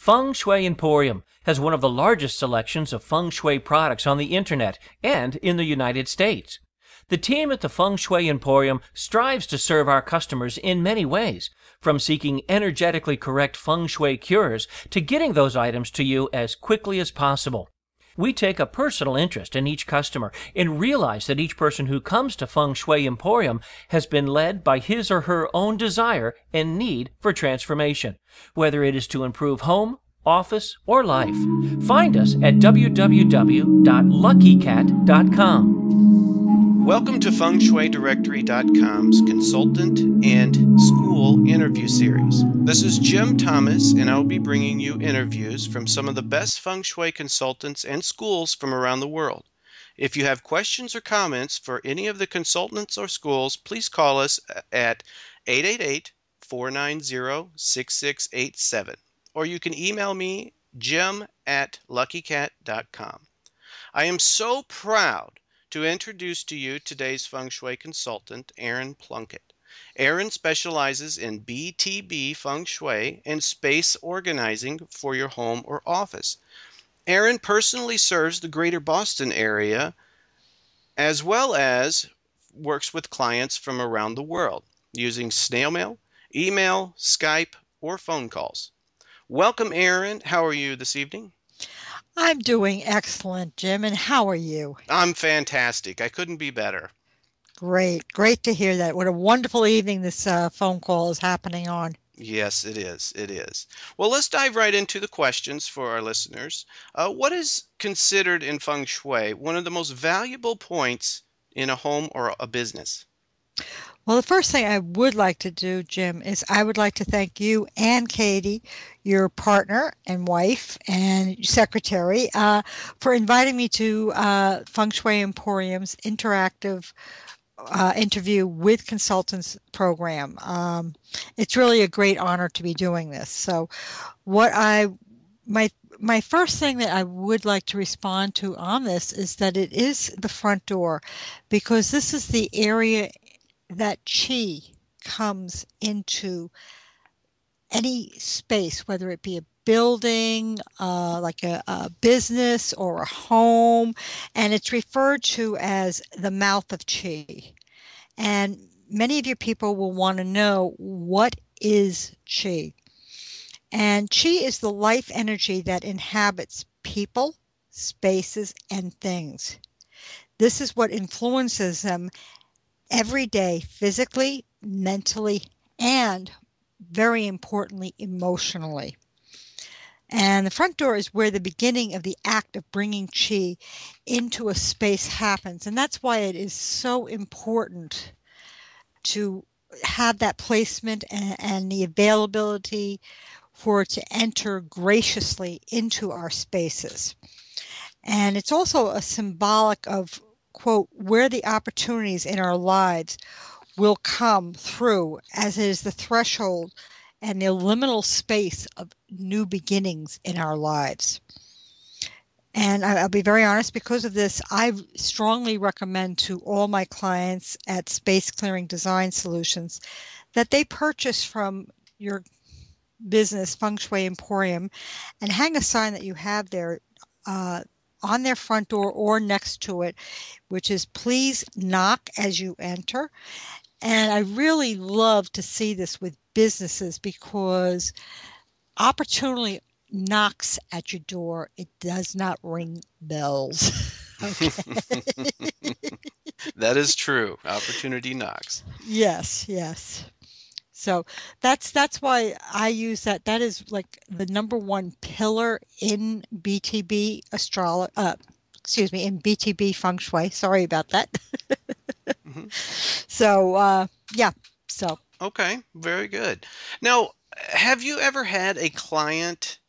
Feng Shui Emporium has one of the largest selections of Feng Shui products on the internet and in the United States. The team at the Feng Shui Emporium strives to serve our customers in many ways, from seeking energetically correct Feng Shui cures to getting those items to you as quickly as possible. We take a personal interest in each customer and realize that each person who comes to Feng Shui Emporium has been led by his or her own desire and need for transformation, whether it is to improve home, office, or life. Find us at www.luckycat.com. Welcome to FengShuiDirectory.com's consultant and school interview series. This is Jim Thomas, and I will be bringing you interviews from some of the best Feng Shui consultants and schools from around the world. If you have questions or comments for any of the consultants or schools, please call us at 888-490-6687, or you can email me, jim@luckycat.com. I am so proud to introduce to you today's Feng Shui consultant, Erin Plunkett. Erin specializes in BTB Feng Shui and space organizing for your home or office. Erin personally serves the greater Boston area as well as works with clients from around the world using snail mail, email, Skype, or phone calls. Welcome, Erin. How are you this evening? I'm doing excellent, Jim, and how are you? I'm fantastic. I couldn't be better. Great. Great to hear that. What a wonderful evening this phone call is happening on. Yes, it is. It is. Well, let's dive right into the questions for our listeners. What is considered in Feng Shui one of the most valuable points in a home or a business? Well, the first thing I would like to do, Jim, is I would like to thank you and Katie, your partner and wife and secretary, for inviting me to Feng Shui Emporium's interactive interview with consultants program. It's really a great honor to be doing this. So my first thing that I would like to respond to on this is that it is the front door, because this is the area that chi comes into any space, whether it be a building, like a business or a home, and it's referred to as the mouth of chi. And many of you people will want to know, what is chi? And chi is the life energy that inhabits people, spaces, and things. This is what influences them every day, physically, mentally, and very importantly, emotionally. And the front door is where the beginning of the act of bringing chi into a space happens. And that's why it is so important to have that placement and the availability for it to enter graciously into our spaces. And it's also a symbolic of, quote, where the opportunities in our lives will come through, as it is the threshold and the liminal space of new beginnings in our lives. And I'll be very honest, because of this, I strongly recommend to all my clients at Space Clearing Design Solutions that they purchase from your business, Feng Shui Emporium, and hang a sign that you have there on their front door or next to it, which is, please knock as you enter. And I really love to see this with businesses, because opportunity knocks at your door. It does not ring bells. Okay. That is true. Opportunity knocks. Yes, yes. So that's why I use that. That is like the number one pillar in BTB in BTB Feng Shui. Sorry about that. Mm-hmm. So, yeah. So. Okay, very good. Now, have you ever had a client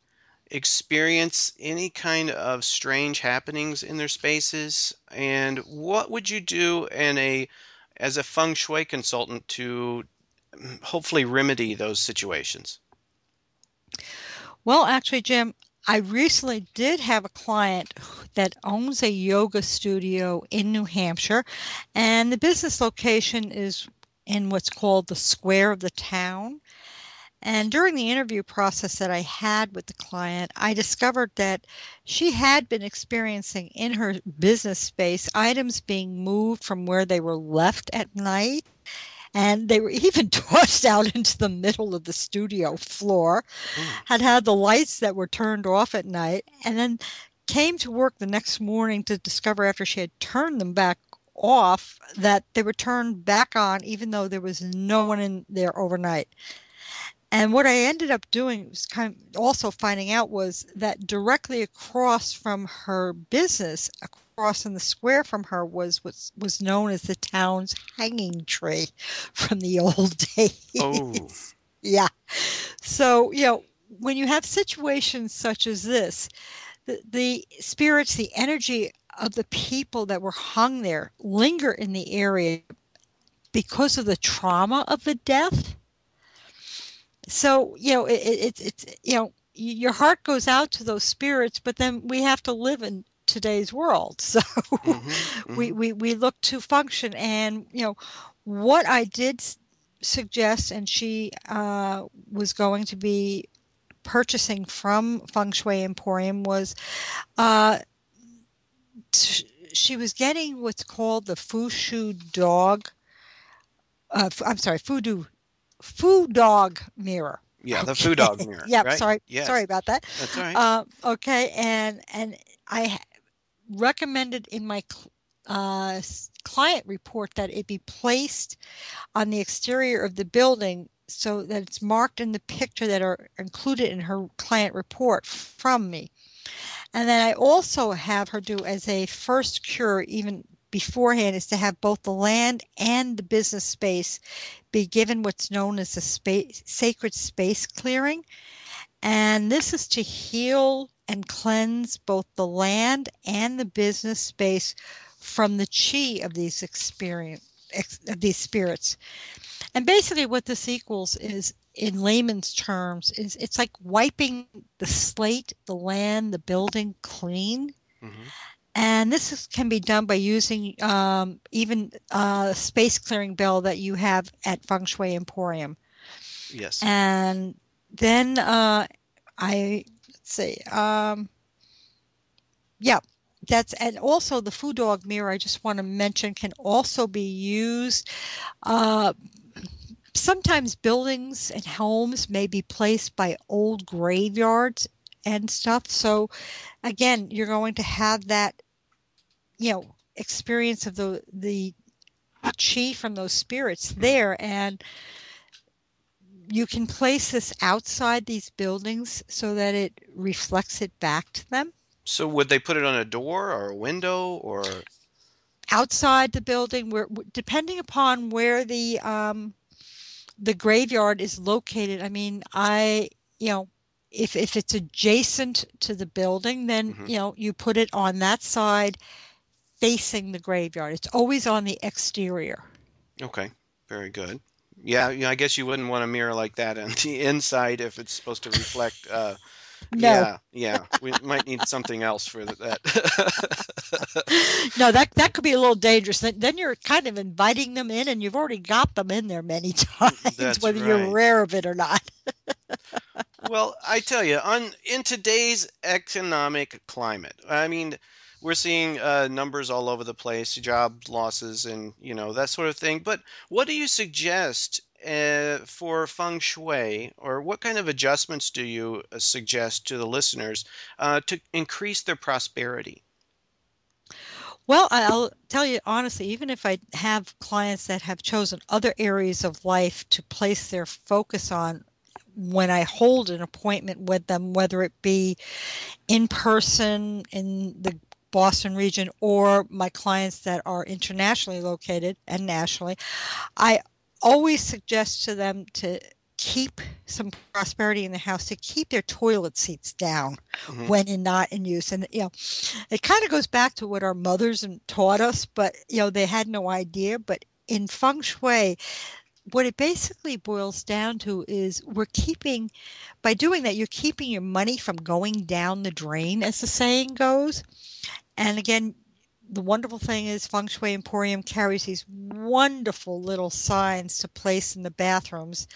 experience any kind of strange happenings in their spaces? And what would you do as a Feng Shui consultant to hopefully remedy those situations? Well, actually, Jim, I recently did have a client that owns a yoga studio in New Hampshire, and the business location is in what's called the square of the town. And during the interview process that I had with the client, I discovered that she had been experiencing in her business space items being moved from where they were left at night. And they were even tossed out into the middle of the studio floor, Mm. had the lights that were turned off at night, and then came to work the next morning to discover after she had turned them back off that they were turned back on even though there was no one in there overnight. And what I ended up doing was kind of also finding out was that directly across from her business, across in the square from her, was what was known as the town's hanging tree from the old Oh. days. Yeah. So, when you have situations such as this, the spirits, the energy of the people that were hung there linger in the area because of the trauma of the death. So, it's, your heart goes out to those spirits, but then we have to live in today's world. So Mm-hmm. we, Mm-hmm. we, we look to function. And, what I did suggest, and she was going to be purchasing from Feng Shui Emporium, was uh, she was getting what's called the Fushu dog. I'm sorry, Foo dog mirror. Yeah, the foo Okay. dog mirror, Yep. right? Sorry Yes, about that. that's all right. Okay. And I recommended in my client report that it be placed on the exterior of the building so that it's marked in the picture that are included in her client report from me. And then I also have her do as a first cure, even beforehand, is to have both the land and the business space be given what's known as a sacred space clearing. And this is to heal and cleanse both the land and the business space from the chi of these spirits. And basically what this equals is, in layman's terms, is it's like wiping the slate, the land, the building clean. Mm-hmm. And can be done by using even a space clearing bell that you have at Feng Shui Emporium. Yes. And then let's see, yeah, and also the Foo Dog mirror, I just want to mention, can also be used. Uh, Sometimes buildings and homes may be placed by old graveyards and stuff. So again, you're going to have that, experience of the chi from those spirits Mm. there. And you can place this outside these buildings so that it reflects it back to them. So would they put it on a door or a window or? Outside the building, where depending upon where the graveyard is located. I mean, you know, if it's adjacent to the building, then Mm-hmm. you put it on that side facing the graveyard. It's always on the exterior. Okay, very good. Yeah, I guess you wouldn't want a mirror like that on the inside if it's supposed to reflect. No, Yeah, yeah, we might need something else for that. no, that could be a little dangerous. Then you're kind of inviting them in, and you've already got them in there many times, That's whether you're right. aware of it or not. Well, I tell you, in today's economic climate, I mean, we're seeing numbers all over the place, job losses, and that sort of thing. But what do you suggest for feng shui, or what kind of adjustments do you suggest to the listeners to increase their prosperity? Well, I'll tell you honestly, even if I have clients that have chosen other areas of life to place their focus on when I hold an appointment with them, whether it be in person in the Boston region or my clients that are internationally located and nationally, I always suggest to them to keep some prosperity in the house, to keep their toilet seats down Hmm. when not in use. And it kind of goes back to what our mothers taught us, but they had no idea. But in feng shui, what it basically boils down to is by doing that, you're keeping your money from going down the drain, as the saying goes. And again, the wonderful thing is Feng Shui Emporium carries these wonderful little signs to place in the bathrooms,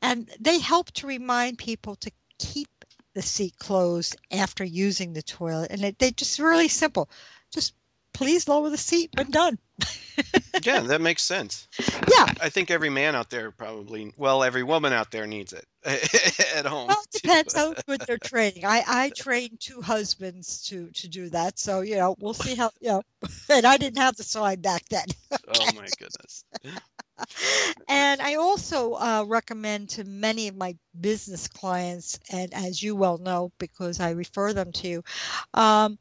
and they help to remind people to keep the seat closed after using the toilet. And they're just really simple. Just please lower the seat when done. Yeah, that makes sense. Yeah, I think every man out there probably, well, every woman out there needs it at home well, it too. depends how good they're training. I trained two husbands to do that, so we'll see how And I didn't have the sign back then. Oh my goodness. And I also recommend to many of my business clients, and as you well know, because I refer them to you, um,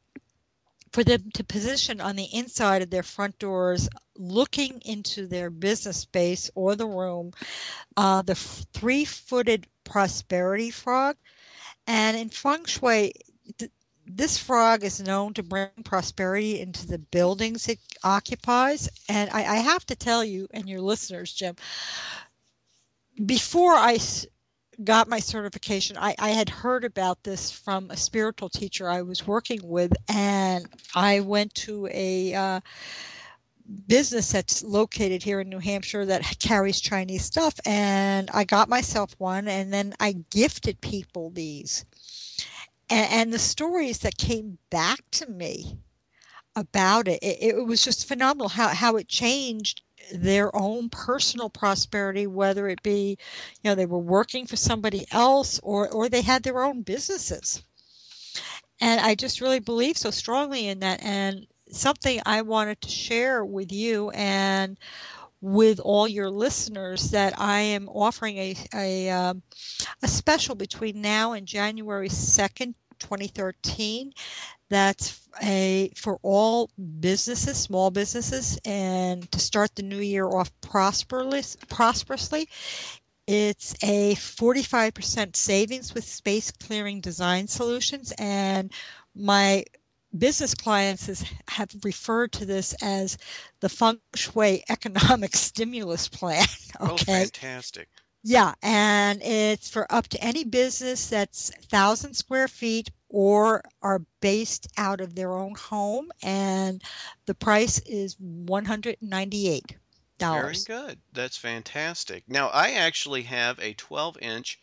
for them to position on the inside of their front doors, looking into their business space or the room, the three-footed prosperity frog. And in Feng Shui, this frog is known to bring prosperity into the buildings it occupies. And I have to tell you and your listeners, Jim, before got my certification, I had heard about this from a spiritual teacher I was working with, and I went to a business that's located here in New Hampshire that carries Chinese stuff, and I got myself one, and then I gifted people these. And the stories that came back to me about it was just phenomenal how it changed their own personal prosperity, whether it be, they were working for somebody else or they had their own businesses. And I just really believe so strongly in that. And something I wanted to share with you and with all your listeners, that I am offering a special between now and January 2nd, 2013. That's for all businesses, small businesses, and to start the new year off prosperously. It's a 45% savings with space clearing design solutions, and my business clients have referred to this as the Feng Shui economic stimulus plan. Oh, Okay. fantastic. Yeah, and it's for up to any business that's 1,000 square feet or are based out of their own home, and the price is $198. Very good. That's fantastic. Now, I actually have a 12-inch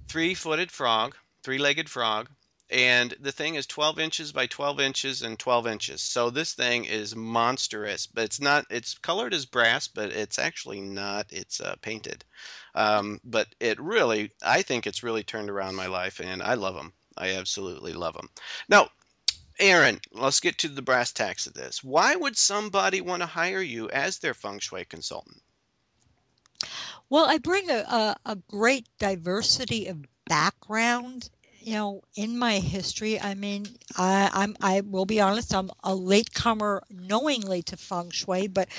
three-footed frog, three-legged frog, and the thing is 12 inches by 12 inches and 12 inches. So this thing is monstrous, but it's not, it's colored as brass, but it's actually not. It's painted. But it really, I think it's really turned around my life, and I love them. I absolutely love them. Now, Erin, let's get to the brass tacks of this. Why would somebody want to hire you as their feng shui consultant? Well, I bring a great diversity of background, in my history. I mean, I will be honest, I'm a latecomer knowingly to Feng Shui, but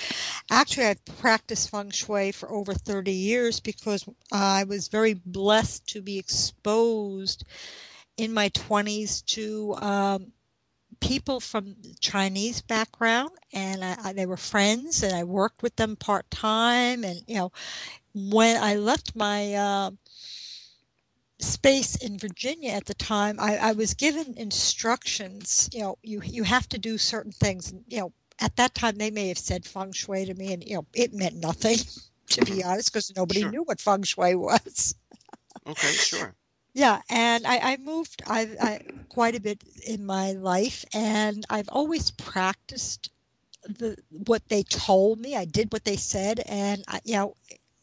actually I've practiced Feng Shui for over 30 years because I was very blessed to be exposed in my 20s to people from Chinese background, and they were friends, and I worked with them part time, and when I left my space in Virginia at the time, I was given instructions. You have to do certain things. At that time they may have said feng shui to me, and it meant nothing, to be honest, because nobody Sure. knew what feng shui was. Okay, sure. Yeah, and I moved quite a bit in my life, and I've always practiced what they told me. I did what they said, and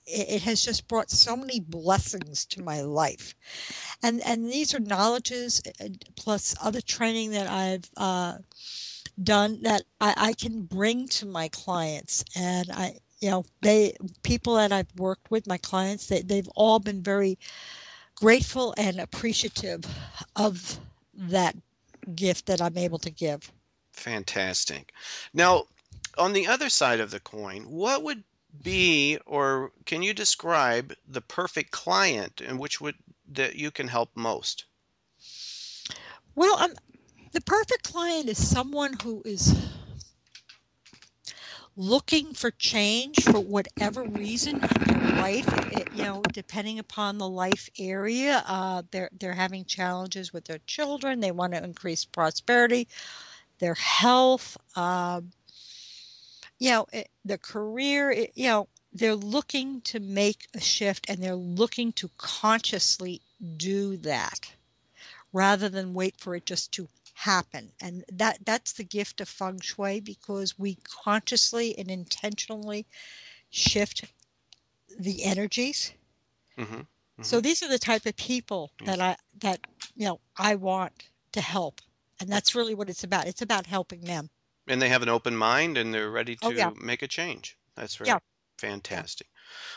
it has just brought so many blessings to my life. And these are knowledges plus other training that I've done that I can bring to my clients. And people that I've worked with, my clients, they've all been very grateful and appreciative of that gift that I'm able to give. Fantastic. Now, on the other side of the coin, what would be, or can you describe the perfect client and which would that you can help most? Well, the perfect client is someone who is looking for change for whatever reason in their life. Depending upon the life area, they're having challenges with their children. They want to increase prosperity. their health, their career. They're looking to make a shift, and they're looking to consciously do that rather than wait for it just to happen. And that's the gift of feng shui, because we consciously and intentionally shift the energies. Mm-hmm. Mm-hmm. So these are the type of people Yes. I want to help. And Well, that's really what it's about. It's about helping them. and they have an open mind and they're ready Oh yeah. to make a change. That's Yeah. right. Yeah. Fantastic.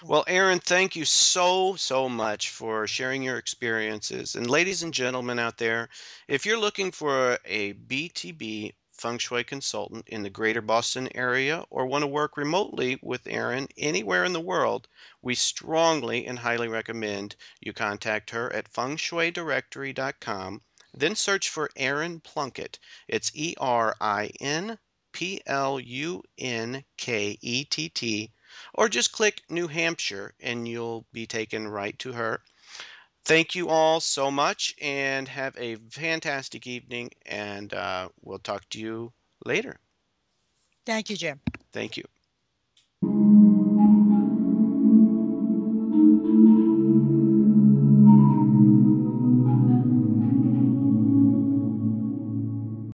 Yeah. Well, Erin, thank you so, so much for sharing your experiences. And ladies and gentlemen out there, if you're looking for a BTB Feng Shui consultant in the greater Boston area or want to work remotely with Erin anywhere in the world, we strongly and highly recommend you contact her at fengshuidirectory.com. Then search for Erin Plunkett. It's ErinPlunkett, or just click New Hampshire and you'll be taken right to her. Thank you all so much and have a fantastic evening, and we'll talk to you later. Thank you, Jim. Thank you.